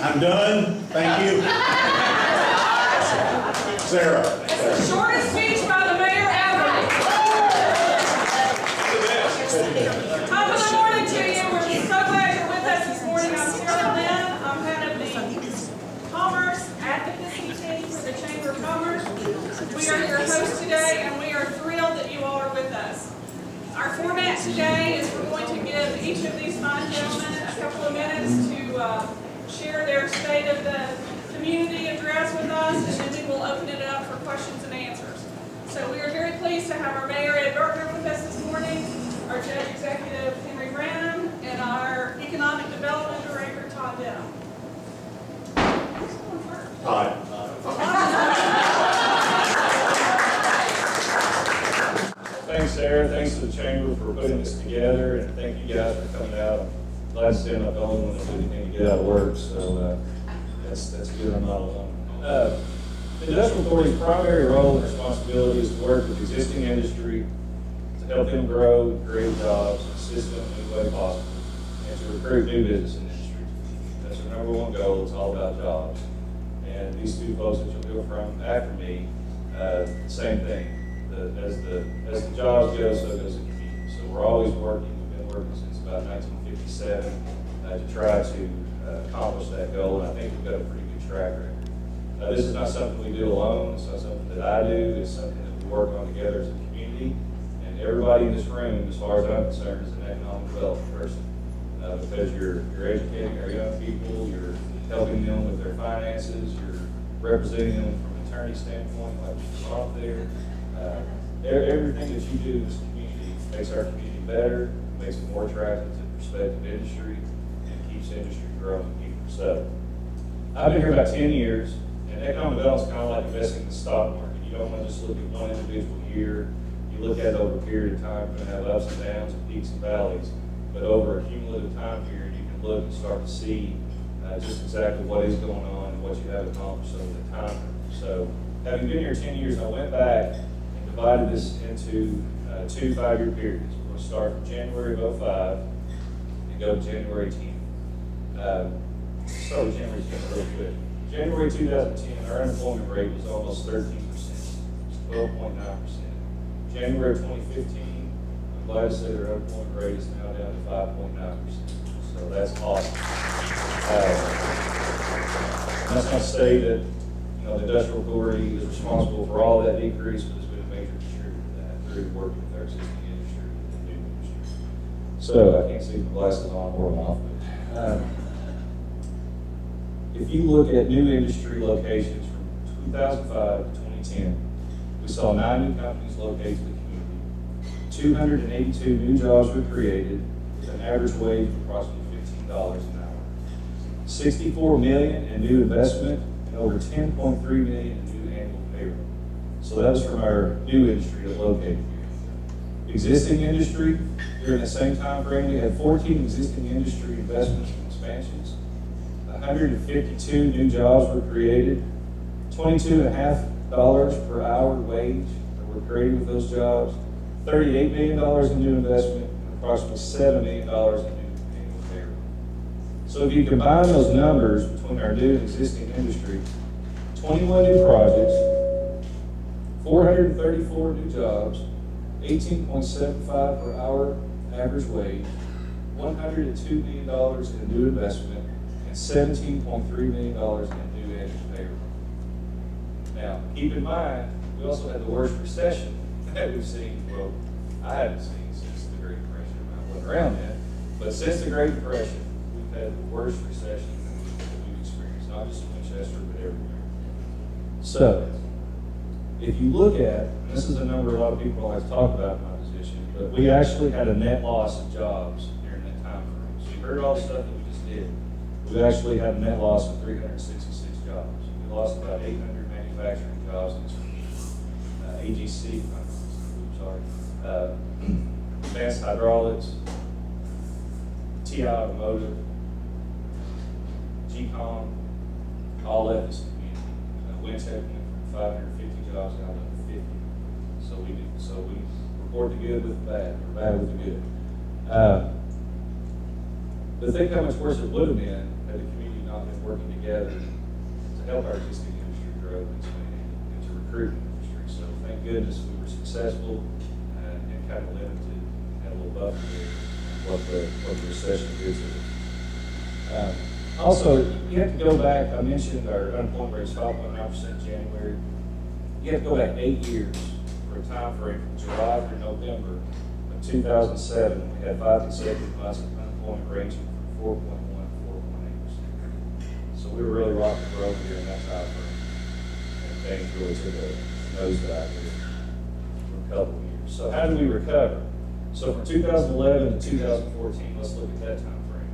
I'm done. Thank you. Sarah. It's the shortest speech by the mayor ever. Top of the morning to you. We're so glad you're with us this morning. I'm Sarah Lynn. I'm head of the Commerce Advocacy Team for the Chamber of Commerce. We are your hosts today, and we are thrilled that you all are with us. Our format today is we're going to give each of these fine gentlemen a couple of minutes to share their state of the community address with us, and then we will open it up for questions and answers. So we are very pleased to have our Mayor Ed Bergner with us this morning, our Judge Executive Henry Branham, and our Economic Development Director Todd Denham. Who's going first? Todd. Thanks, Sarah. Thanks to the Chamber for putting this together, and thank you guys for coming out. I'm glad to say I'm not the only one that did anything to get out of work, so that's good. I'm not alone. The Industrial Authority's primary role and responsibility is to work with existing industry to help them grow and create jobs, assist them in any way possible, and to recruit new business in industry. That's our number one goal. It's all about jobs. And these two folks that you'll hear from after me, same thing. As the jobs go, so goes the community. So we're always working. We've been working since about 1957 to try to accomplish that goal, and I think we've got a pretty good track record. This is not something we do alone. It's not something that I do. It's something that we work on together as a community. And everybody in this room, as far as I'm concerned, is an economic development person because you're educating our young people, you're helping them with their finances, you're representing them from an attorney standpoint, like Mr. Roth there. Everything that you do in this community makes our community better, makes it more attractive to prospective industry, and keeps industry growing and keeping settled. I've been here about 10 years, and economic development is kind of like investing in the stock market. You don't want to just look at one individual year. You look at it over a period of time. You're going to have ups and downs and peaks and valleys. But over a cumulative time period, you can look and start to see just exactly what is going on and what you have accomplished over the time. So having been here 10 years, I went back and divided this into 2 5-year periods. We're going to start from January of 05 and go to January 10. Start with January 10 real quick. January 2010, our unemployment rate was almost 13%, 12.9%. January 2015, I'm glad to say their unemployment rate is now down to 5.9%. So that's awesome. That's not to say that the Industrial Authority is responsible for all that decrease, but it's been a major contributor to that through working with our existing industry and the new industry. So I can't see my glasses on or off. If you look at new industry locations from 2005 to 2010, we saw 9 new companies located in the community. 282 new jobs were created with an average wage of approximately $15 an hour. 64 million in new investment and over 10.3 million in new annual payroll. So that was from our new industry that located here. Existing industry, during the same time frame, we had 14 existing industry investments and expansions. 152 new jobs were created. $22.50 per hour wage that were created with those jobs. $38 million in new investment and approximately $7 million in new annual payroll. So if you combine those numbers between our new and existing industry, 21 new projects, 434 new jobs, 18.75 per hour average wage, $102 million in new investment, and $17.3 million in new annual payroll. Now, keep in mind, we also had the worst recession that we've seen. Well, I haven't seen since the Great Depression. I wasn't around then, but since the Great Depression, we've had the worst recession that we've experienced, not just in Winchester, but everywhere. So, if you look at, and this is a number a lot of people don't like to talk about in my position, but we actually had a net loss of jobs during that time frame. So you heard all the stuff that we just did. We actually had a net loss of 366 jobs. We lost about 800 manufacturing jobs in this community. AGC, Advanced Hydraulics, TI Automotive, GCOM, all left this community. Wintech went from 550 jobs down to 50. So we report the good with the bad, or bad with the good. But think how much worse it would have been had the community not been working together to help our existing industry grow and expand and to recruit an industry. So thank goodness we were successful and kind of limited, had a little buffer there what the recession did to us. Also, you have to go back, I mentioned our unemployment rate is 5.9% in January. You have to go back 8 years for a time frame from July through November of 2007. We had 5 consecutive months of unemployment ranging from 4.1 to 4.8%. So we were really rocking and rolling here in that time frame. And things really took a nosedive here for a couple of years. So how did we recover? So from 2011 to 2014, let's look at that time frame.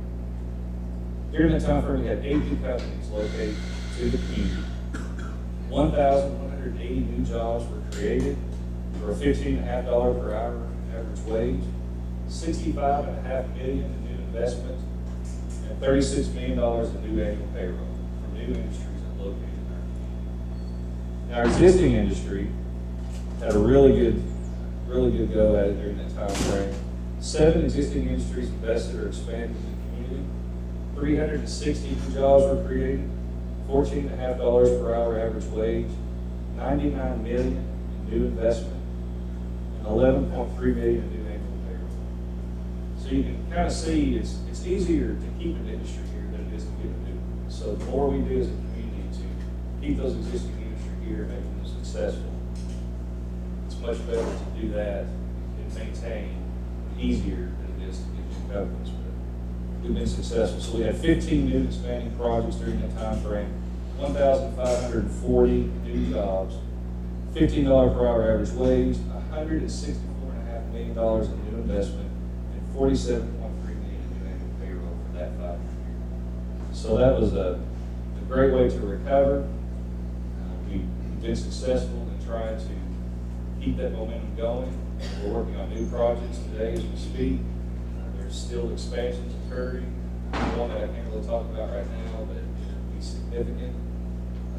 During that time frame, we had 8 new companies located to the community. 1,180 new jobs were created for a $15.50 per hour average wage, $65.5 million in new investment, and $36 million in new annual payroll from new industries that located in our community. Now, our existing industry had a really good go at it during that time frame. 7 existing industries invested or expanded in the community. 360 new jobs were created, $14.50 per hour average wage, $99 million in new investment, and $11.3 million in new annual payroll. So you can kind of see it's easier to keep an industry here than it is to get a new one. So the more we do as a community to keep those existing industry here, making them successful, it's much better to do that and maintain easier than it is to get new companies. But we've been successful. So we had 15 new expanding projects during that time frame, 1,540 new jobs, $15 per hour average wage, $164.5 million in new investment, and $47.3 million in new annual payroll for that 5-year period. So that was a great way to recover. We've been successful in trying to keep that momentum going. We're working on new projects today as we speak. There's still expansions occurring. One that I can't really talk about right now, but it'll be significant.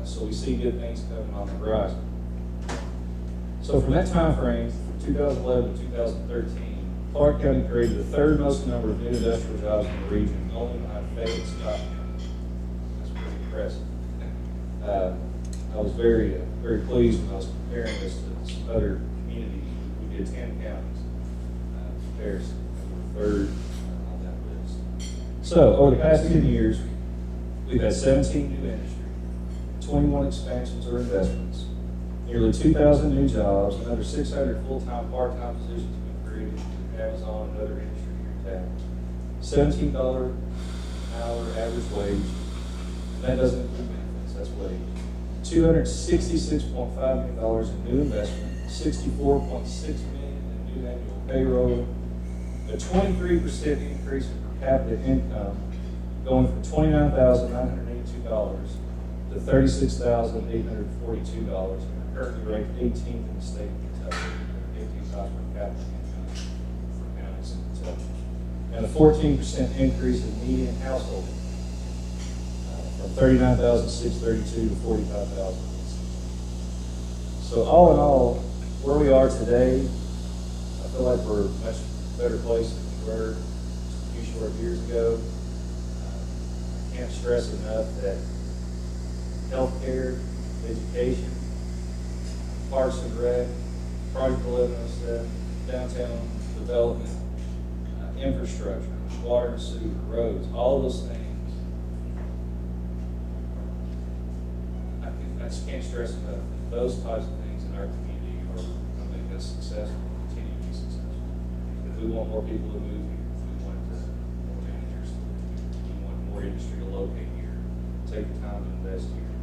So we see good things coming on the horizon. So from that time frame, from 2011 to 2013, Clark County created the 3rd most number of new industrial jobs in the region, only behind Fayette and Scott County. That's pretty impressive. I was very pleased when I was comparing this to some other communities. We did 10 counties comparison. We were 3rd on that list. So over the past 10 years, we've had 17 new industries, 21 expansions or investments, nearly 2,000 new jobs, another 600 full-time, part-time positions have been created through Amazon and other industry here in town. $17 an hour average wage, and that doesn't include benefits, that's wage. $266.5 million in new investment, $64.6 million in new annual payroll, a 23% increase in per capita income, going from $29,982 to $36,842, and we're currently ranked 18th in the state of Kentucky, 18th per capita income for counties in Kentucky, and a 14% increase in median household from $39,632 to $45,000. So all in all, where we are today, I feel like we're a much better place than we were a few short years ago. I can't stress enough that healthcare, education, parks and rec, Project 1107, downtown development, infrastructure, water and sewer, roads, all those things. I just can't stress enough that those types of things in our community are going to make us successful, continue to be successful. If we want more people to move here, if we want more managers to live here, if we want more industry to locate here, take the time to invest here.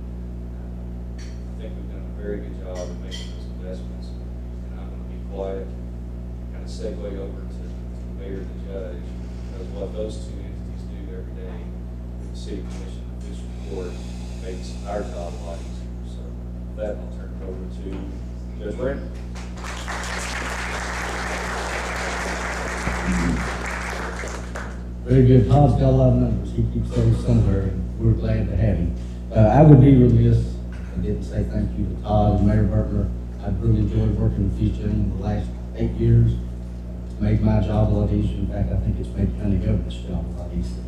I think we've done a very good job of making those investments, and I'm going to be quiet, kind of segue over to the mayor and the judge, because what those two entities do every day with the city commission and this report makes our job a lot easier. So with that, I'll turn it over to Judge Brandon. Very good. Todd's got a lot of numbers. He keeps those somewhere, and we're glad to have him. I would be remiss if I didn't say thank you to Todd and Mayor Bertner. I've really enjoyed working with you gentlemen the last 8 years. It's made my job a lot easier. In fact, I think it's made county government's job a lot easier.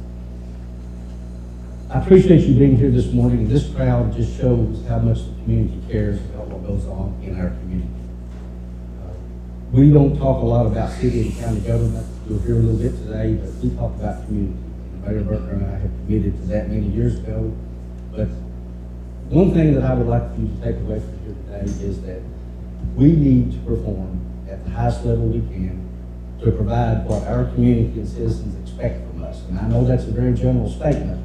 I appreciate you being here this morning. This crowd just shows how much the community cares about what goes on in our community. We don't talk a lot about city and county government. You'll hear a little bit today, but we talk about community. Mayor Bertner and I have committed to that many years ago. But one thing that I would like you to take away from here today is that we need to perform at the highest level we can to provide what our community and citizens expect from us. And I know that's a very general statement.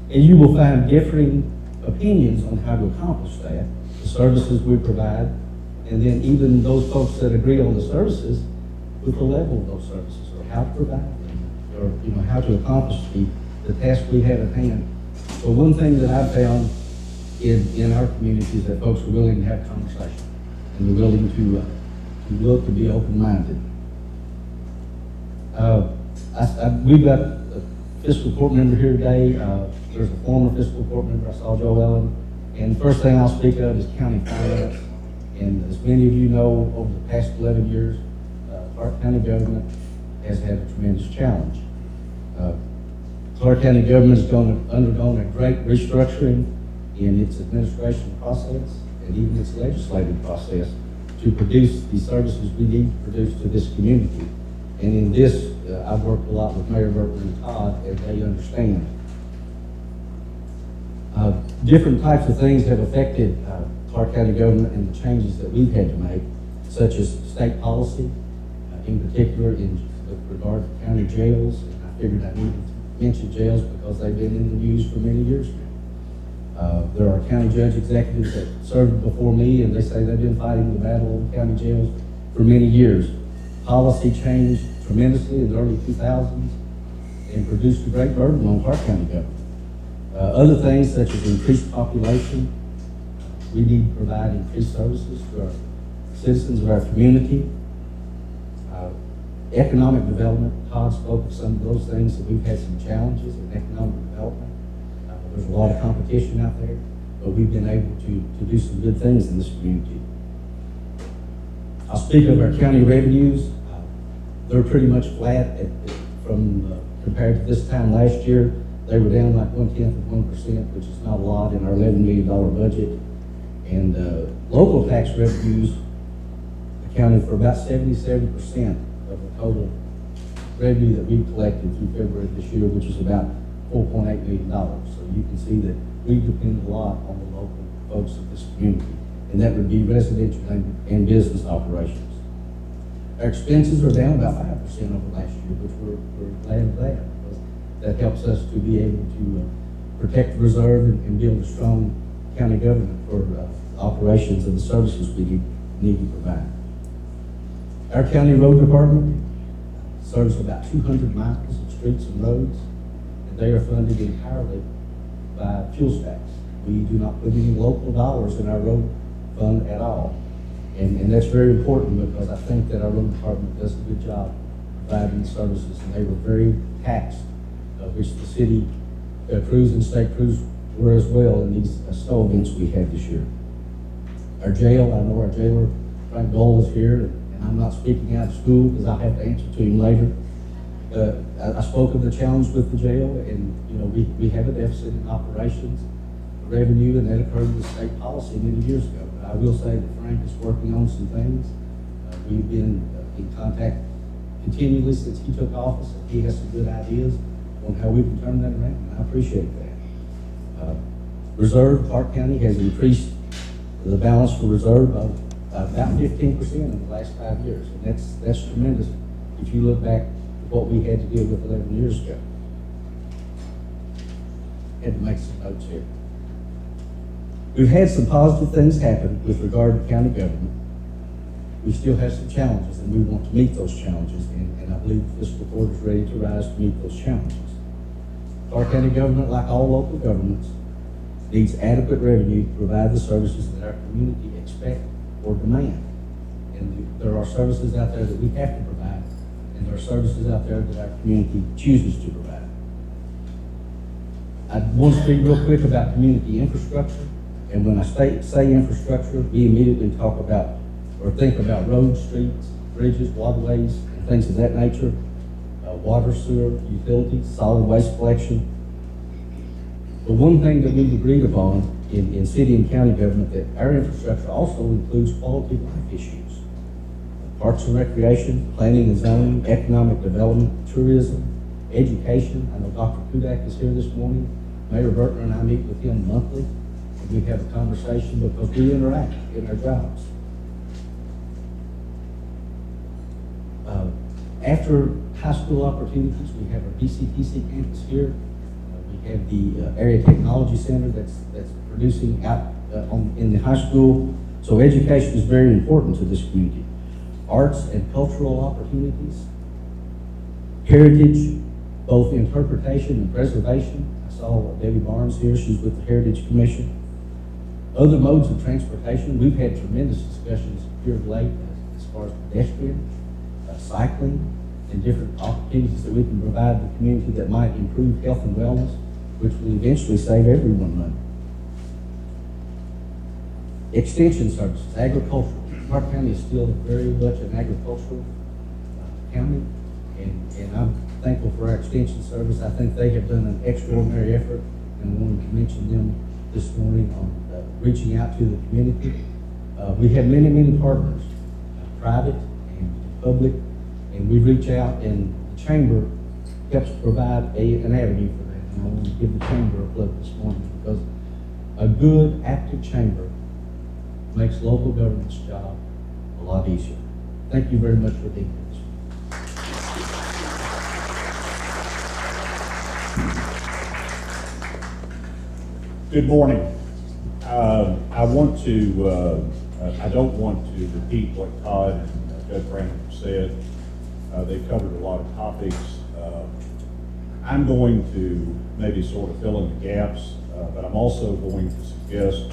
And you will find differing opinions on how to accomplish that, the services we provide, and then even those folks that agree on the services with the level of those services, or how to provide them, or how to accomplish the task we have at hand. So one thing that I've found in our community is that folks are willing to have conversation, and they're willing to look and be open-minded. We've got a fiscal court member here today. There's a former fiscal court member. I saw Joe Ellen. And the first thing I'll speak of is county finance. And as many of you know, over the past 11 years, Clark County government has had a tremendous challenge. Clark County government has undergone a great restructuring in its administration process and even its legislative process to produce the services we need to produce to this community. And in this, I've worked a lot with Mayor Bertner and Todd, as they understand. Different types of things have affected Clark County government and the changes that we've had to make, such as state policy, in particular in regard to county jails. And I figured I needed to mention jails because they've been in the news for many years now. There are county judge executives that served before me, and they say they've been fighting the battle in county jails for many years. Policy changed tremendously in the early 2000s and produced a great burden on Clark County government. Other things such as increased population, we need to provide increased services to our citizens of our community. Economic development, Todd spoke of some of those things, that we've had some challenges in economic development. There's a lot of competition out there, but we've been able to do some good things in this community. I'll speak of our county revenues. They're pretty much flat compared to this time last year. They were down like 0.1%, which is not a lot in our $11 million budget. And local tax revenues accounted for about 77% of the total revenue that we collected through February of this year, which is about $4.8 million. So you can see that we depend a lot on the local folks of this community, and that would be residential and business operations. Our expenses are down about 5% over last year, which we're glad of that, because that helps us to be able to protect the reserve and build a strong county government for operations and the services we need to provide. Our county road department serves about 200 miles of streets and roads, and they are funded entirely by fuel tax. We do not put any local dollars in our road fund at all. And that's very important, because I think that our road department does a good job providing services, and they were very taxed, which the city crews and state crews were as well in these snow events we had this year. Our jail, I know our jailer, Frank Dole, is here, and I'm not speaking out of school because I'll have to answer to him later. I spoke of the challenge with the jail, and we have a deficit in operations, revenue, and that occurred with state policy many years ago. But I will say that Frank is working on some things. We've been in contact continually since he took office, and he has some good ideas on how we can turn that around, and I appreciate that. Reserve, Clark County has increased the balance for reserve of about 15% in the last 5 years, and that's tremendous if you look back at what we had to deal with 11 years ago. Had to make some notes here. We've had some positive things happen with regard to county government. We still have some challenges, and we want to meet those challenges, and I believe the fiscal court is ready to rise to meet those challenges. Clark County government, like all local governments, needs adequate revenue to provide the services that our community expect or demand. And there are services out there that we have to provide, and there are services out there that our community chooses to provide. I want to speak real quick about community infrastructure. And when I say infrastructure, we immediately talk about or think about roads, streets, bridges, waterways, and things of that nature, water, sewer, utilities, solid waste collection. But one thing that we've agreed upon in city and county government, that our infrastructure also includes quality of life issues. Parks and recreation, planning and zoning, economic development, tourism, education. I know Dr. Kudak is here this morning. Mayor Burton and I meet with him monthly. And we have a conversation because we interact in our jobs. After high school opportunities, we have our DCTC campus here. We have the Area Technology Center that's producing out in the high school. So education is very important to this community. Arts and cultural opportunities. Heritage, both interpretation and preservation. I saw Debbie Barnes here, she's with the Heritage Commission. Other modes of transportation, we've had tremendous discussions here of late as far as pedestrian, cycling, and different opportunities that we can provide the community that might improve health and wellness, which will eventually save everyone money. Extension services, agricultural. Clark County is still very much an agricultural county, and I'm thankful for our extension service. I think they have done an extraordinary effort, and I wanted to mention them this morning on reaching out to the community. We have many, many partners, private and public, and we reach out, and the chamber helps provide an avenue for that. And I want to give the chamber a plug this morning, because a good, active chamber makes local government's job a lot easier. Thank you very much for being here this morning. Good morning. I don't want to repeat what Todd and Judge Brandon said. They covered a lot of topics. I'm going to maybe sort of fill in the gaps, but I'm also going to suggest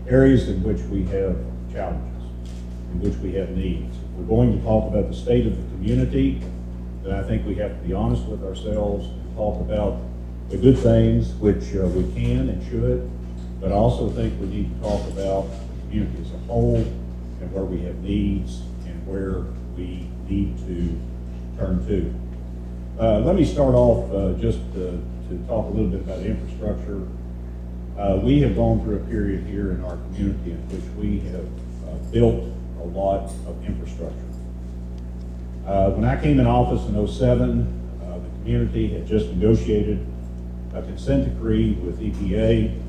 areas in which we have challenges, in which we have needs. If we're going to talk about the state of the community, then I think we have to be honest with ourselves and talk about the good things, which we can and should, but I also think we need to talk about the community as a whole and where we have needs and where we need to turn to. Let me start off just to talk a little bit about infrastructure. We have gone through a period here in our community in which we have built a lot of infrastructure. When I came in office in '07, the community had just negotiated a consent decree with EPA.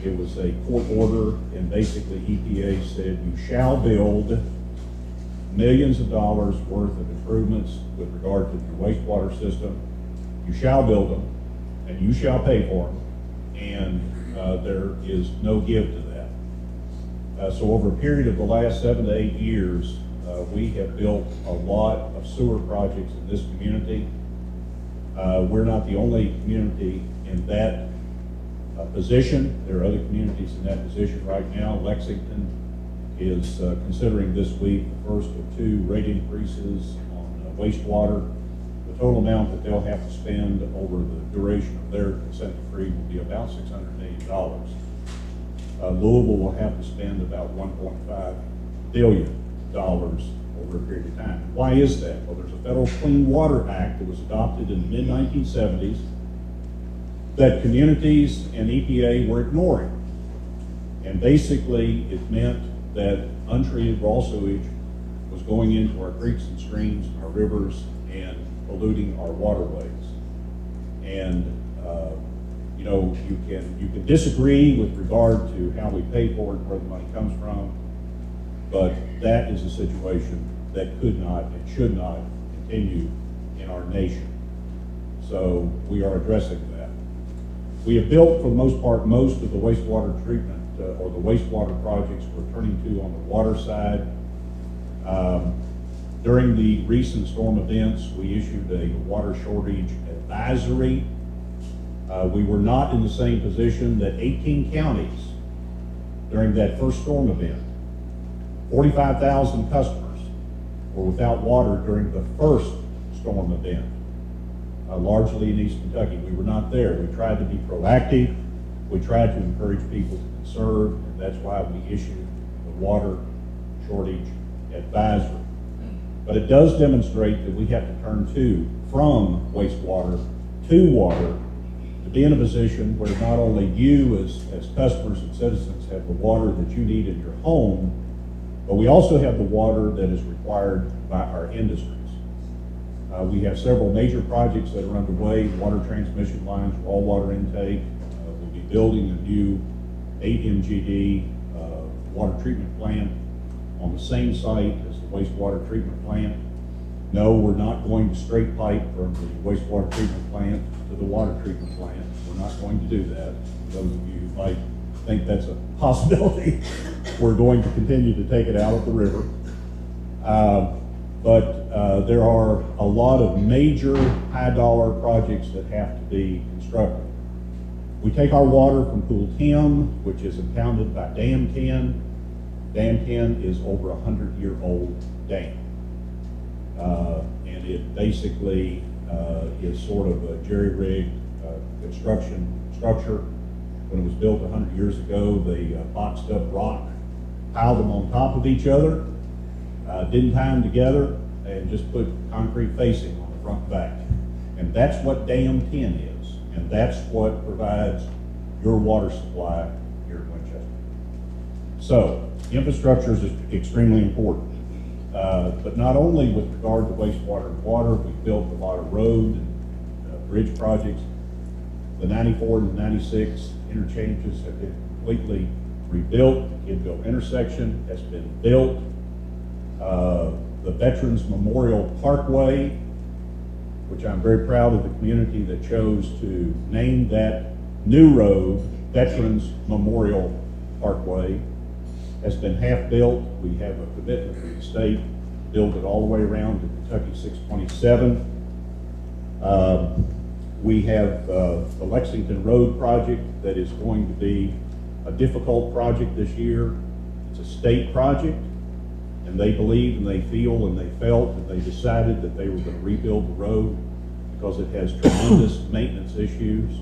It was a court order, and basically EPA said you shall build millions of dollars worth of improvements with regard to your wastewater system. You shall build them, and you shall pay for them, and there is no give to that. So over a period of the last 7 to 8 years, we have built a lot of sewer projects in this community. We're not the only community in that position. There are other communities in that position right now. Lexington is considering this week the first of 2 rate increases on wastewater. The total amount that they'll have to spend over the duration of their consent decree will be about $600 million. Louisville will have to spend about $1.5 billion over a period of time. Why is that? Well, there's a Federal Clean Water Act that was adopted in the mid-1970s that communities and EPA were ignoring. And basically, it meant that untreated raw sewage was going into our creeks and streams, our rivers, and polluting our waterways. And you know, you can disagree with regard to how we pay for it, where the money comes from, but that is a situation that could not and should not continue in our nation. So we are addressing that. We have built, for the most part, most of the wastewater treatment or the wastewater projects we're turning to on the water side. During the recent storm events, we issued a water shortage advisory. We were not in the same position that 18 counties during that first storm event. 45,000 customers were without water during the first storm event, largely in East Kentucky. We were not there. We tried to be proactive. We tried to encourage people to conserve, and that's why we issued the water shortage advisory. But it does demonstrate that we have to turn from wastewater to water to be in a position where not only you as customers and citizens have the water that you need in your home, but we also have the water that is required by our industries. We have several major projects that are underway: water transmission lines, raw water intake. We'll be building a new 8 MGD water treatment plant on the same site as the wastewater treatment plant. No, we're not going to straight pipe from the wastewater treatment plant to the water treatment plant. We're not going to do that. Those of you who might think that's a possibility, we're going to continue to take it out of the river. But there are a lot of major high-dollar projects that have to be constructed. We take our water from Pool 10, which is impounded by Dam 10. Dam 10 is over a 100-year-old dam. And it basically is sort of a jerry-rigged construction structure. When it was built 100 years ago, they boxed up rock, piled them on top of each other, didn't tie them together, and just put concrete facing on the front and back. And that's what Dam 10 is, and that's what provides your water supply here in Winchester. So, infrastructure is extremely important. But not only with regard to wastewater and water, we've built a lot of road and bridge projects. The 94 and the 96 interchanges have been completely rebuilt. The Kidville intersection has been built. The Veterans Memorial Parkway, which I'm very proud of the community that chose to name that new road Veterans Memorial Parkway, has been half built. We have a commitment from the state to build it all the way around to Kentucky 627. We have the Lexington Road project that is going to be a difficult project this year. It's a state project, and they believe and they feel and they felt and they decided that they were going to rebuild the road because it has tremendous maintenance issues.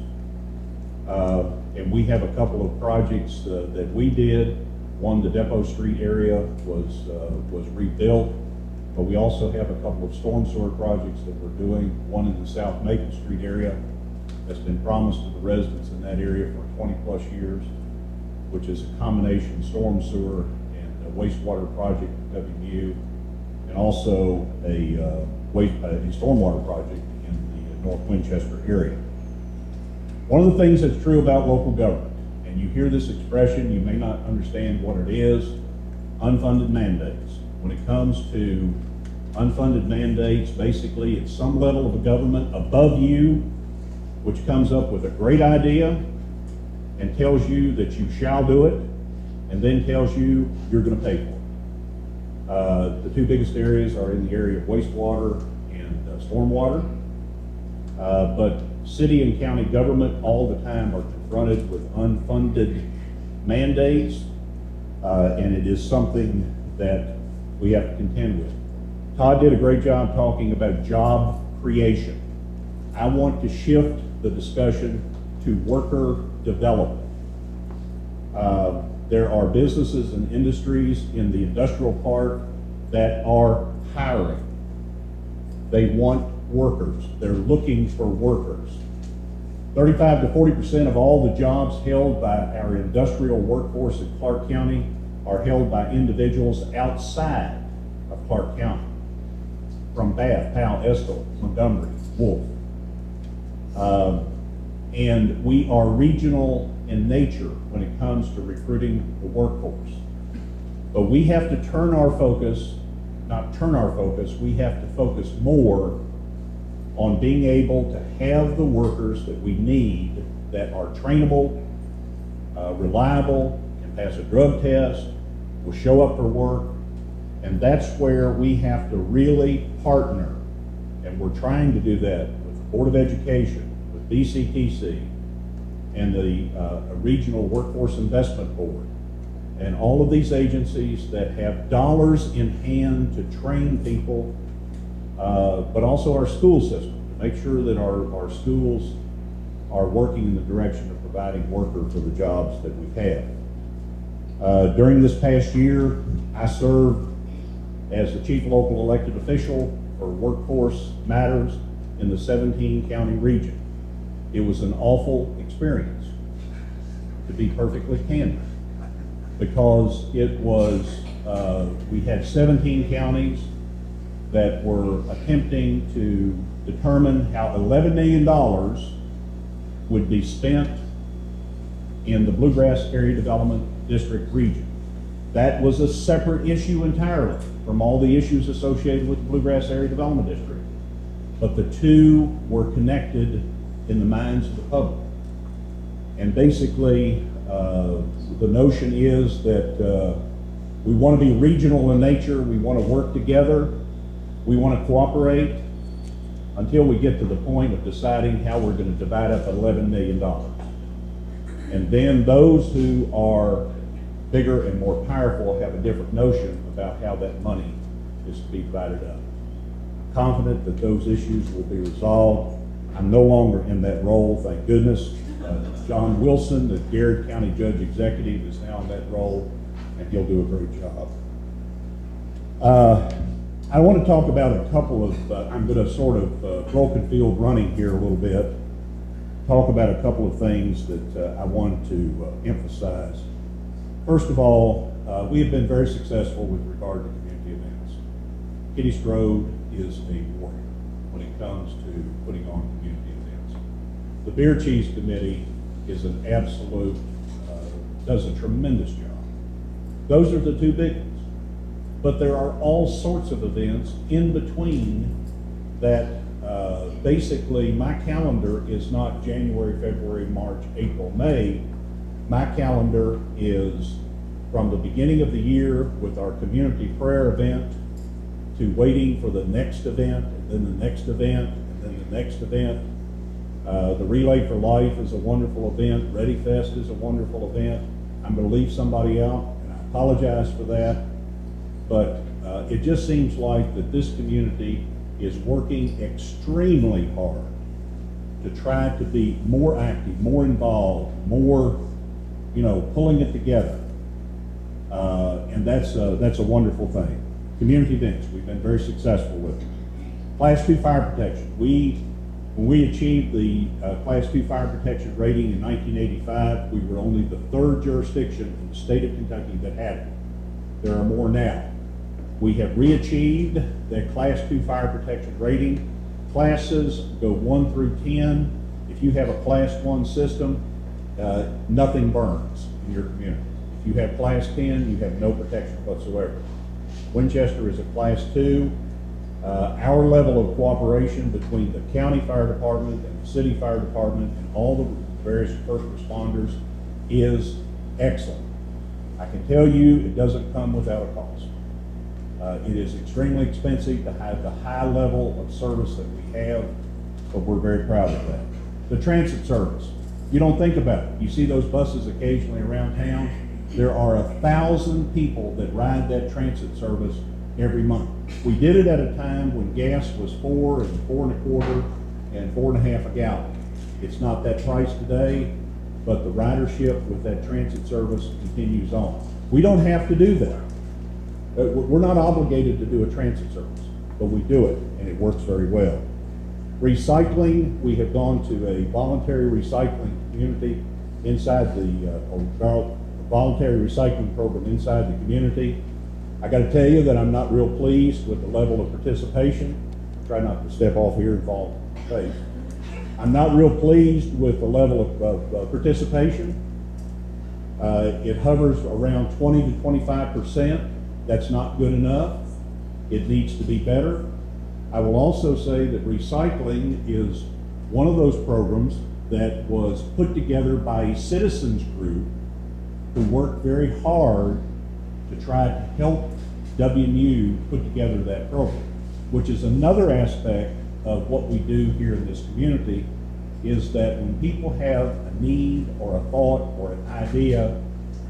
And we have a couple of projects that we did. One, the Depot Street area was rebuilt, but we also have a couple of storm sewer projects that we're doing. One in the South Macon Street area that's been promised to the residents in that area for 20 plus years, which is a combination storm sewer and a wastewater project at WU, and also a stormwater project in the North Winchester area. One of the things that's true about local government, and you hear this expression, you may not understand what it is, unfunded mandates. When it comes to unfunded mandates, basically it's some level of a government above you which comes up with a great idea and tells you that you shall do it, and then tells you you're going to pay for it. The two biggest areas are in the area of wastewater and stormwater, but city and county government all the time are confronted with unfunded mandates, and it is something that we have to contend with. Todd did a great job talking about job creation. I want to shift the discussion to worker development. There are businesses and industries in the industrial park that are hiring. They want workers. They're looking for workers. 35 to 40% of all the jobs held by our industrial workforce in Clark County are held by individuals outside of Clark County, from Bath, Powell, Estill, Montgomery, Wolf. And we are regional in nature when it comes to recruiting the workforce. But we have to turn our focus, not turn our focus, we have to focus more on being able to have the workers that we need that are trainable, reliable, can pass a drug test, will show up for work, and that's where we have to really partner, and we're trying to do that with the Board of Education, with BCTC, and the Regional Workforce Investment Board, and all of these agencies that have dollars in hand to train people, but also our school system, to make sure that our schools are working in the direction of providing workers for the jobs that we have. During this past year, I served as the chief local elected official for workforce matters in the 17 county region. It was an awful experience, to be perfectly candid, because it was, we had 17 counties that were attempting to determine how $11 million would be spent in the Bluegrass Area Development District region. That was a separate issue entirely from all the issues associated with the Bluegrass Area Development District. But the two were connected in the minds of the public. And basically, the notion is that we want to be regional in nature, we want to work together, we want to cooperate until we get to the point of deciding how we're going to divide up $11 million. And then those who are bigger and more powerful have a different notion about how that money is to be divided up. I'm confident that those issues will be resolved. I'm no longer in that role, thank goodness. John Wilson, the Garrett County Judge Executive, is now in that role, and he'll do a great job. I want to talk about a couple of, I'm going to sort of broken field running here a little bit, talk about a couple of things that I want to emphasize. First of all, we have been very successful with regard to community events. Kitty Strode is a warrior when it comes to putting on community events. The Beer Cheese Committee is an absolute, does a tremendous job. Those are the two big ones. But there are all sorts of events in between that basically my calendar is not January, February, March, April, May. My calendar is from the beginning of the year with our community prayer event to waiting for the next event, and then the next event, and then the next event. The Relay for Life is a wonderful event. Ready Fest is a wonderful event. I'm going to leave somebody out, and I apologize for that. But it just seems like that this community is working extremely hard to try to be more active, more involved, more, pulling it together. And that's a wonderful thing. Community events, we've been very successful with them. Class 2 fire protection. When we achieved the Class 2 fire protection rating in 1985, we were only the third jurisdiction in the state of Kentucky that had it. There are more now. We have re-achieved the Class 2 fire protection rating. Classes go 1 through 10. If you have a Class 1 system, nothing burns in your community. If you have Class 10, you have no protection whatsoever. Winchester is a Class 2. Our level of cooperation between the county fire department and the city fire department and all the various first responders is excellent. I can tell you it doesn't come without a cost. It is extremely expensive to have the high level of service that we have, but we're very proud of that. The transit service, you don't think about it. You see those buses occasionally around town. There are 1,000 people that ride that transit service every month. We did it at a time when gas was $4 and $4.25 and $4.50 a gallon. It's not that price today, but the ridership with that transit service continues on. We don't have to do that. We're not obligated to do a transit service, but we do it, and it works very well. Recycling, we have gone to a voluntary recycling community inside the voluntary recycling program inside the community. I got to tell you that I'm not real pleased with the level of participation. Try not to step off here and fall on my face. I'm not real pleased with the level of participation. It hovers around 20 to 25%. That's not good enough. It needs to be better. I will also say that recycling is one of those programs that was put together by a citizens group who worked very hard to try to help WMU put together that program, which is another aspect of what we do here in this community, is that when people have a need or a thought or an idea,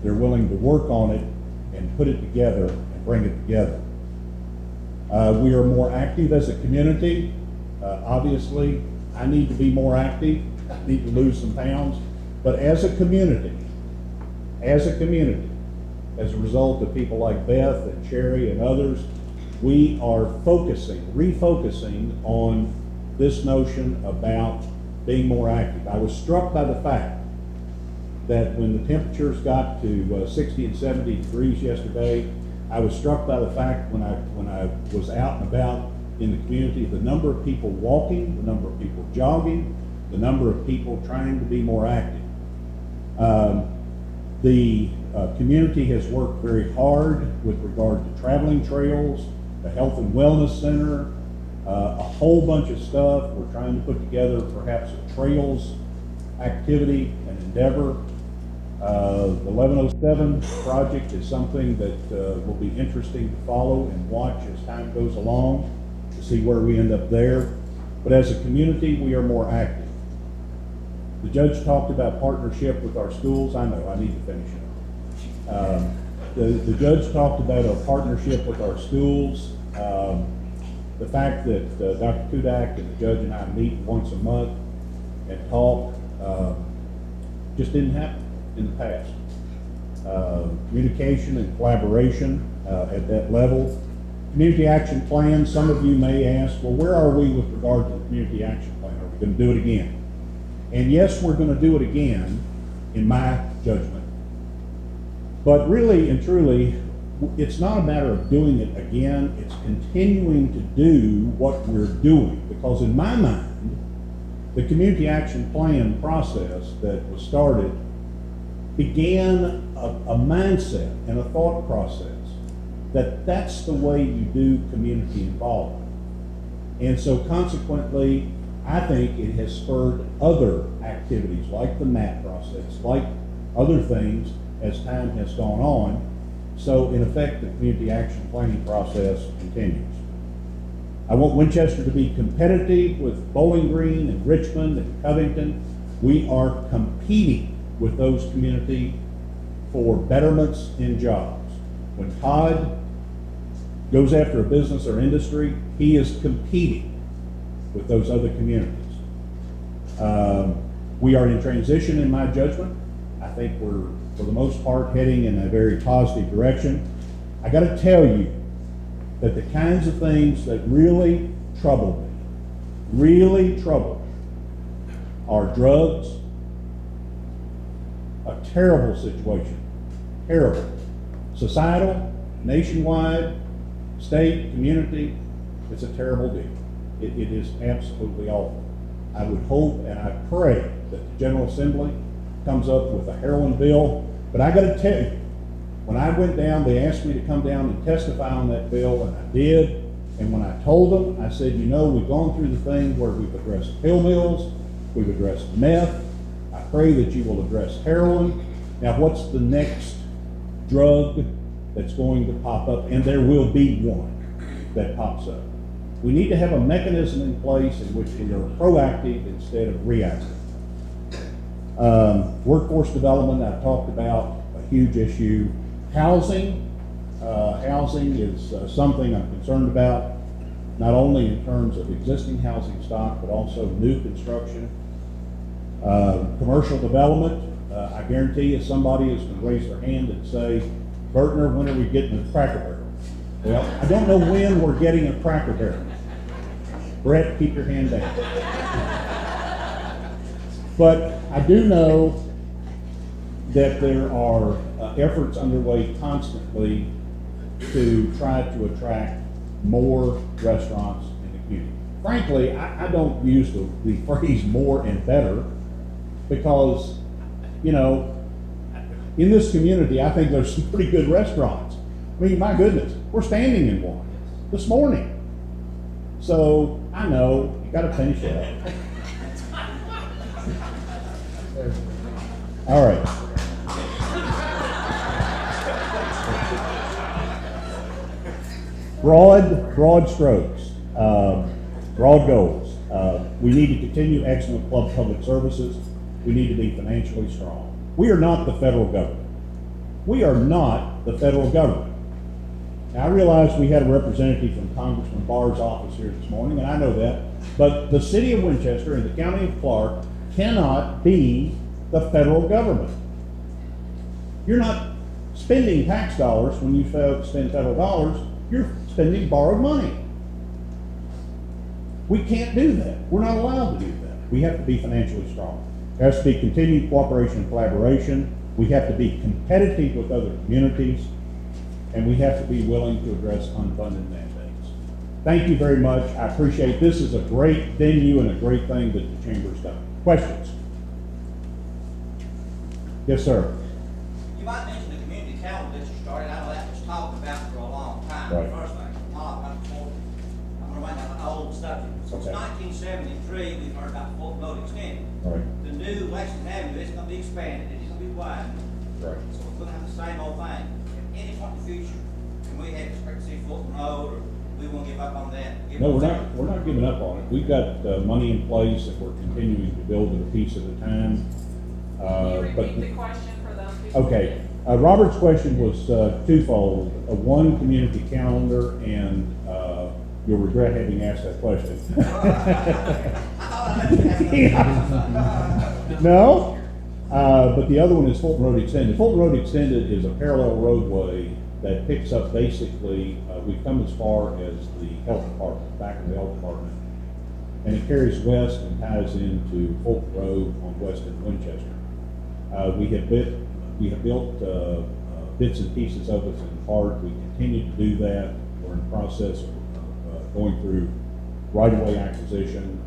they're willing to work on it and put it together and bring it together. We are more active as a community. Obviously, I need to be more active. I need to lose some pounds. But as a community, as a result of people like Beth and Sherry and others, we are refocusing on this notion about being more active. I was struck by the fact that when the temperatures got to 60 and 70 degrees yesterday, I was struck by the fact when I was out and about in the community, the number of people walking, the number of people jogging, the number of people trying to be more active. The community has worked very hard with regard to traveling trails, the health and wellness center, a whole bunch of stuff. We're trying to put together perhaps a trails activity and endeavor. The 1107 project is something that will be interesting to follow and watch as time goes along to see where we end up there. But as a community, we are more active. The judge talked about partnership with our schools. I know, I need to finish it. The judge talked about a partnership with our schools. The fact that Dr. Kudak and the judge and I meet once a month and talk just didn't happen in the past. Communication and collaboration at that level. Community action plan, some of you may ask, well, where are we with regard to the community action plan? Are we going to do it again? And yes, we're going to do it again, in my judgment. But really and truly, it's not a matter of doing it again, it's continuing to do what we're doing. Because in my mind, the community action plan process that was started began a mindset and a thought process that that's the way you do community involvement. And so consequently, I think it has spurred other activities like the MAP process, like other things as time has gone on. So in effect, the community action planning process continues. I want Winchester to be competitive with Bowling Green and Richmond and Covington. We are competing with those communities for betterments in jobs. When Todd goes after a business or industry, he is competing with those other communities. We are in transition in my judgment. I think we're, for the most part, heading in a very positive direction. I got to tell you that the kinds of things that really trouble me, are drugs, a terrible situation, terrible. Societal, nationwide, state, community, it's a terrible deal. It is absolutely awful. I would hope and I pray that the General Assembly comes up with a heroin bill, but I got to tell you, when I went down, they asked me to come down and testify on that bill, and I did. And when I told them, I said, you know, we've gone through the thing where we've addressed pill mills, we've addressed meth. I pray that you will address heroin. Now, what's the next drug that's going to pop up? And there will be one that pops up. We need to have a mechanism in place in which we are proactive instead of reactive. Workforce development, I've talked about, a huge issue. Housing, housing is something I'm concerned about, not only in terms of existing housing stock, but also new construction. Commercial development, I guarantee you somebody is going to raise their hand and say, Bertner, when are we getting a Cracker Barrel? Well, I don't know when we're getting a Cracker Barrel. Brett, keep your hand down. But I do know that there are efforts underway constantly to try to attract more restaurants in the community. Frankly, I don't use the phrase more and better because, you know, in this community, I think there's some pretty good restaurants. I mean, my goodness, we're standing in one this morning. So I know, you got to finish it up. All right. Broad strokes, broad goals. We need to continue excellent public services. We need to be financially strong. We are not the federal government. We are not the federal government. Now, I realize we had a representative from Congressman Barr's office here this morning, and I know that, but the city of Winchester and the county of Clark cannot be the federal government. You're not spending tax dollars when you spend federal dollars, you're spending borrowed money. We can't do that. We're not allowed to do that. We have to be financially strong. There has to be continued cooperation and collaboration. We have to be competitive with other communities, and we have to be willing to address unfunded mandates. Thank you very much. I appreciate this. Is a great venue and a great thing that the Chamber's done. Questions? Yes, sir. You might mention the community calendar that you started. I know that was talked about for a long time. Right. First thing, I'm going to run down an old subject. Since Okay. 1973, we've heard about Fulton Road extended. Right. The new Lexington Avenue is going to be expanded. It is going to be widened. Right. So we're going to have the same old thing. At any point in the future, can we have expect to see Fulton Road, or we won't give up on that? No, we're not giving up on it. We've got money in place that we're continuing to build it a piece at a time. Can you repeat the question for those people? Okay. Robert's question was twofold. One, community calendar, and you'll regret having asked that question. No, but the other one is Fulton Road Extended. Fulton Road Extended is a parallel roadway that picks up basically, we've come as far as the health department, back of the health department, and it carries west and ties into Fulton Road on West and Winchester. We have built bits and pieces of it in part. We continue to do that. We're in the process of going through right-of-way acquisition.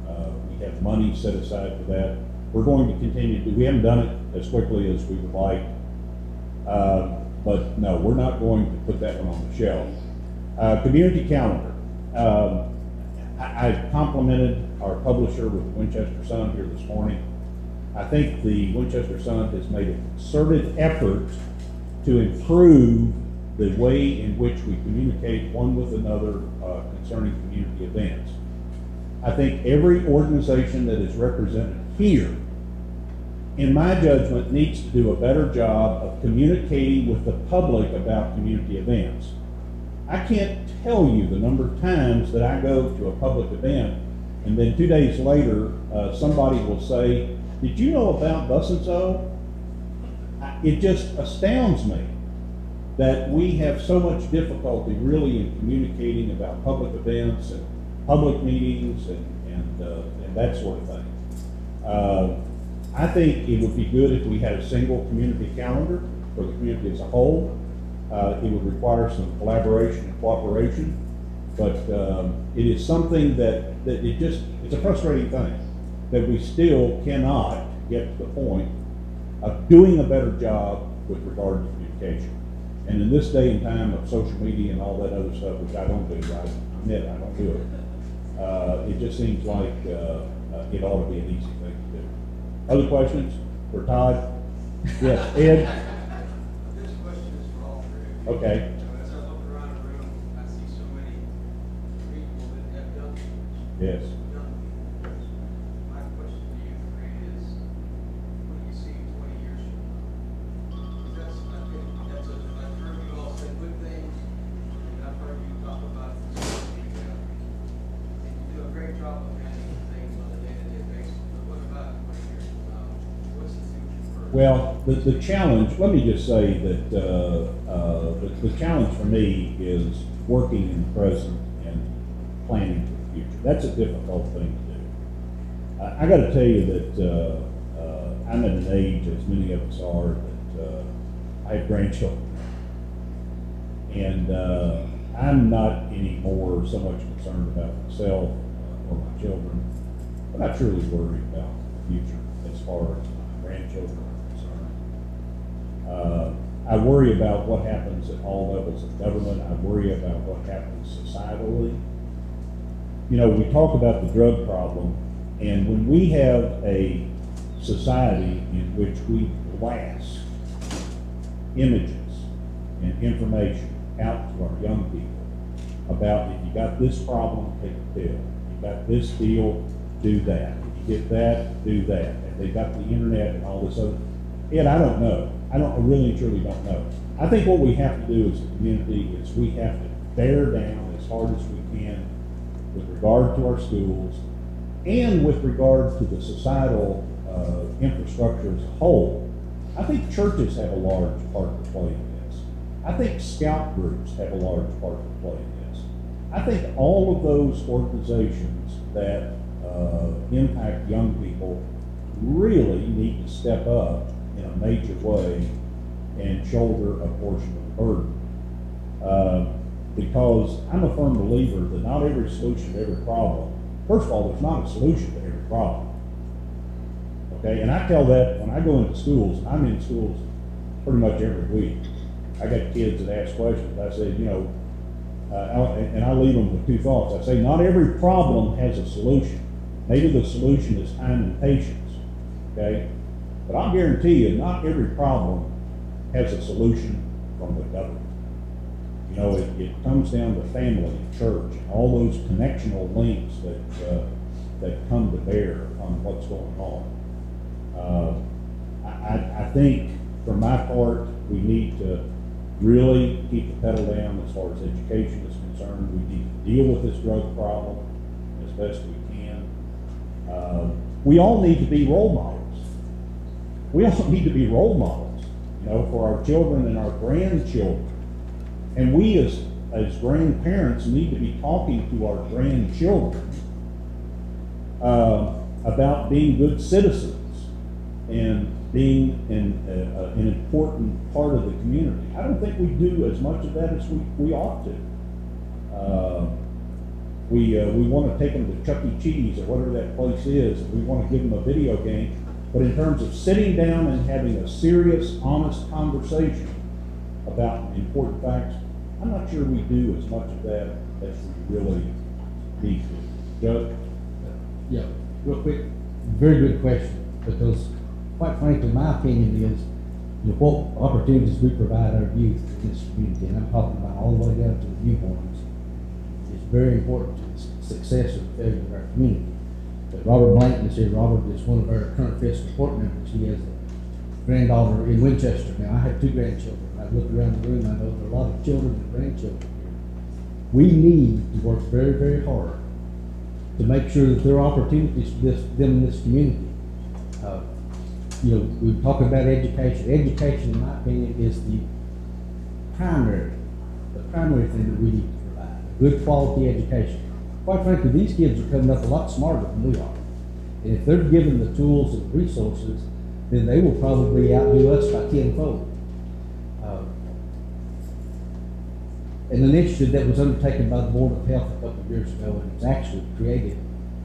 We have money set aside for that. We're going to continue to. We haven't done it as quickly as we would like, but no, we're not going to put that one on the shelf. Community calendar. I complimented our publisher with the Winchester Sun here this morning. I think the Winchester Sun has made a concerted effort to improve the way in which we communicate one with another concerning community events. I think every organization that is represented here, in my judgment, needs to do a better job of communicating with the public about community events. I can't tell you the number of times that I go to a public event and then 2 days later somebody will say, "Did you know about thus and so?" It just astounds me that we have so much difficulty really in communicating about public events and public meetings and that sort of thing. I think it would be good if we had a single community calendar for the community as a whole. It would require some collaboration and cooperation, but it is something that it's a frustrating thing that we still cannot get to the point of doing a better job with regard to communication. And in this day and time of social media and all that other stuff, which I don't do, I admit I don't do it, it just seems like it ought to be an easy thing to do. Other questions for Todd? Yes, Ed? This question is for all three. Okay. As I look around the room, I see so many people that have young people. Yes. Young people. My question to you three is, what do you see 20 years from now? Because I think I've heard you all say good things, and I've heard you talk about social media, and you do a great job of handling things on a day-to-day basis. But what about 20 years from now? What's the future for? Well, the challenge, let me just say that the challenge for me is working in the present and planning for the future. That's a difficult thing to do. I got to tell you that I'm at an age, as many of us are, that I have grandchildren. And I'm not anymore so much concerned about myself or my children, but I truly worry about the future as far as my grandchildren are concerned. I worry about what happens at all levels of government. I worry about what happens societally. You know, we talk about the drug problem, and when we have a society in which we blast images and information out to our young people about, if you got this problem, take a pill. If you got this deal, do that. If you get that, do that. And they got the internet and all this other. Ed, I don't know. I really and truly don't know. I think what we have to do as a community is we have to bear down as hard as we can with regard to our schools and with regard to the societal infrastructure as a whole. I think churches have a large part to play in this. I think scout groups have a large part to play in this. I think all of those organizations that impact young people really need to step up in a major way and shoulder a portion of the burden. Because I'm a firm believer that not every solution to every problem, first of all, there's not a solution to every problem. Okay, and I tell that when I go into schools, and I'm in schools pretty much every week. I got kids that ask questions. I say, you know, and I leave them with two thoughts. I say, not every problem has a solution. Maybe the solution is time and patience, okay? But I'll guarantee you, not every problem has a solution from the government. You know, it comes down to family, church, and all those connectional links that come to bear on what's going on. I think, for my part, we need to really keep the pedal down as far as education is concerned. We need to deal with this drug problem as best we can. We all need to be role models. We all need to be role models, you know, for our children and our grandchildren. And we as grandparents need to be talking to our grandchildren about being good citizens and being an important part of the community. I don't think we do as much of that as we ought to. We want to take them to Chuck E. Cheese or whatever that place is, and we want to give them a video game. But in terms of sitting down and having a serious, honest conversation about important facts, I'm not sure we do as much of that as we really need to. Judge? Yeah, real quick, very good question, because quite frankly, my opinion is, you know, what opportunities we provide our youth in this community, and I'm talking about all the way down to the newborns, is very important to the success or failure of our community. But Robert Blanton is here. Robert is one of our current fiscal court members. He has a granddaughter in Winchester. Now, I have two grandchildren. I look around the room, I know there are a lot of children and grandchildren here. We need to work very, very hard to make sure that there are opportunities for them in this community. You know, we're talking about education. Education, in my opinion, is the primary thing that we need to provide. Good quality education. Quite frankly, these kids are coming up a lot smarter than we are. And if they're given the tools and resources, then they will probably outdo us by tenfold. An initiative that was undertaken by the Board of Health a couple of years ago, and it was actually created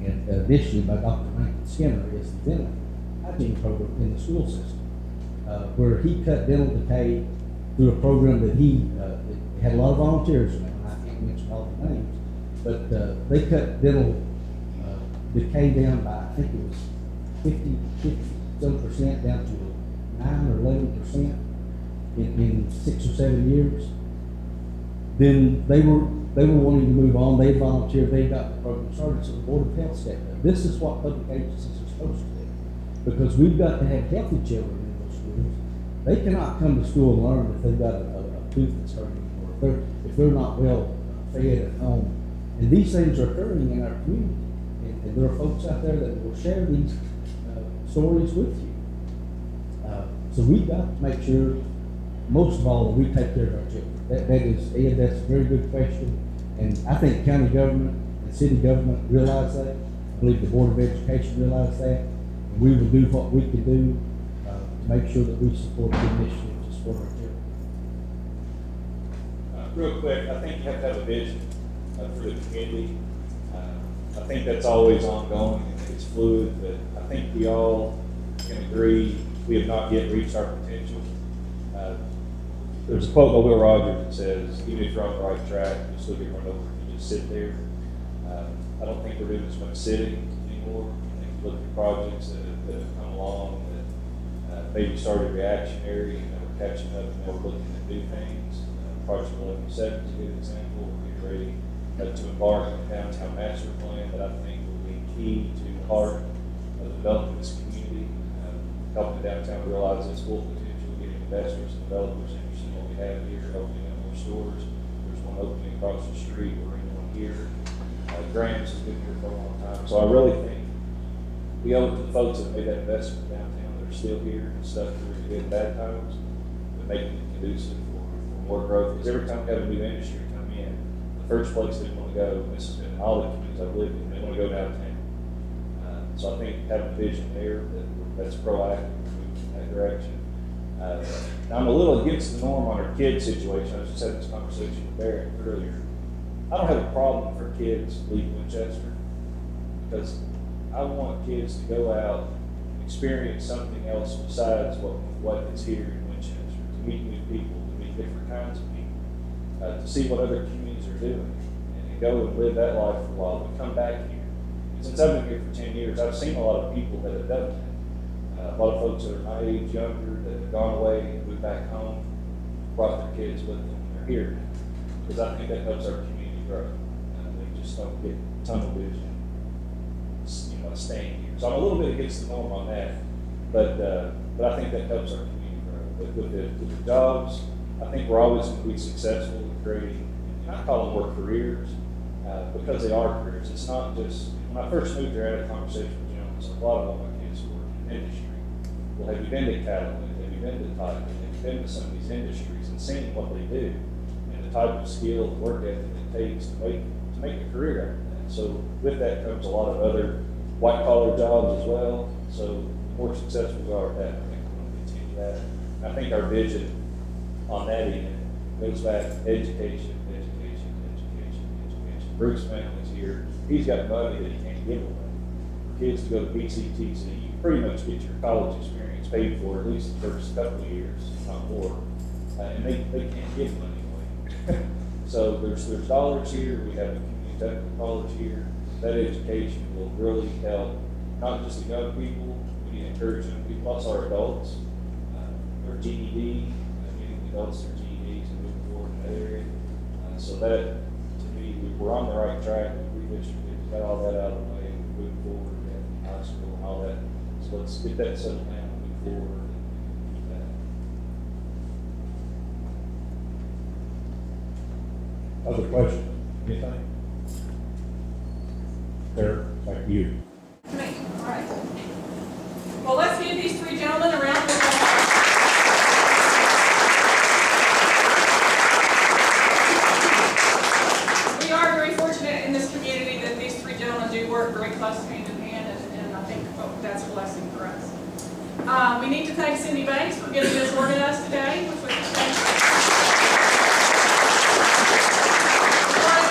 and initially by Dr. Rankin Skinner, is the dental hygiene program in the school system, where he cut dental decay through a program that he had a lot of volunteers in it. I can't mention all the names, but they cut dental decay down by, I think it was 50% down to 9 or 11% in 6 or 7 years. Then they were wanting to move on. They volunteered. They got the program started. So the Board of Health stepped in. This is what public agencies are supposed to do, because we've got to have healthy children in those schools. They cannot come to school and learn if they've got a tooth that's hurting, or if they're not well fed at home. And these things are occurring in our community, and there are folks out there that will share these stories with you. So we've got to make sure, most of all, that we take care of our children. That is, Ed, that's a very good question. And I think county government and city government realize that. I believe the Board of Education realize that. And we will do what we can do to make sure that we support the initiative to support our children. Real quick, I think you have to have a vision for the community. I think that's always ongoing and it's fluid, but I think we all can agree we have not yet reached our potential. There's a quote by Will Rogers that says, even if you're on the right track, you still get run over if you just sit there. I don't think we're doing as much sitting anymore. I think you look at projects that have come along that maybe started reactionary and we're catching up and now we're looking to do things. Project 11-7 is a good example. We're getting ready to embark on a downtown master plan that I think will be key to the heart of developing this community, helping the downtown realize its full potential, getting investors and developers interested in what we have here, opening up more stores. There's one opening across the street, we're in one here. Grants has been here for a long time. So I really think we owe it to the folks that made that investment downtown that are still here and stuff through good and bad times, but making it conducive for more growth. Because every time we have a new industry come in, the first place they want to go, and this has been all the communities I've lived in, they want to go downtown. So I think having a vision there that's proactive, moves in that direction. Now I'm a little against the norm on our kid situation. I was just having this conversation with Barrett earlier. I don't have a problem for kids leaving Winchester, because I want kids to go out, experience something else besides what is here in Winchester, to meet new people, to meet different kinds of people, to see what other communities are doing, and go and live that life for a while, and come back here. And since I've been here for 10 years, I've seen a lot of people that have done that. A lot of folks that are my age, younger, that have gone away and moved back home, brought their kids with them, and they're here now. Because I think that helps our community grow. They just don't get tunnel vision, staying here. So I'm a little bit against the norm on that, but I think that helps our community grow. But with the jobs, I think we're always going to be successful in creating, and I call them more careers, because they are careers. It's not just, when I first moved here, I had a conversation with Jones, a lot of my kids work in industry. Well, have you been to Cattleman? Have you been to Titan? Have you been to some of these industries and seen what they do and the type of skill, the work ethic it takes to make a career out of that? So with that comes a lot of other white collar jobs as well. So the more successful we are at that, I think we're going to continue that. And I think our vision on that end goes back to education. Bruce's family's here. He's got money that he can't give away. For kids to go to BCTC, you pretty much get your college experience paid for at least the first couple of years, if not more. And they can't give money away. So there's dollars here. We have a community technical college here. That education will really help not just the young people. We need to encourage young people, also our adults. Our GED, getting adults their GEDs and moving forward in that area. So that, to me, we're on the right track. We got all that out of the way. We move forward in high school and all that. So let's get that settled down and move forward and keep that. Other questions? Anything? There, back to you. Me. All right. Well, let's give these three gentlemen a round of applause. We are very fortunate in this community that these three gentlemen do work very close hand in hand, and I think that's a blessing for us. We need to thank Cindy Banks for getting this organized today. We want to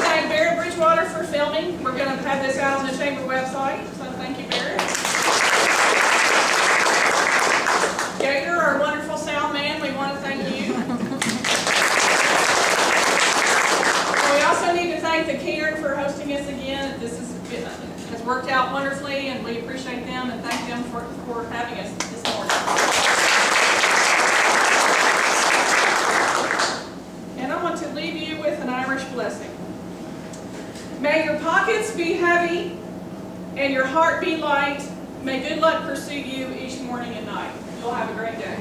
thank Barrett Bridgewater for filming. We're going to have this out on the Chamber website, so thank you, Barrett. Gator, our wonderful sound man, we want to thank you. We also need to thank the Cairn for hosting us again. This has worked out wonderfully, and we appreciate them and thank them for having us this morning. And I want to leave you with an Irish blessing. May your pockets be heavy and your heart be light. May good luck pursue you each morning and night. You'll have a great day.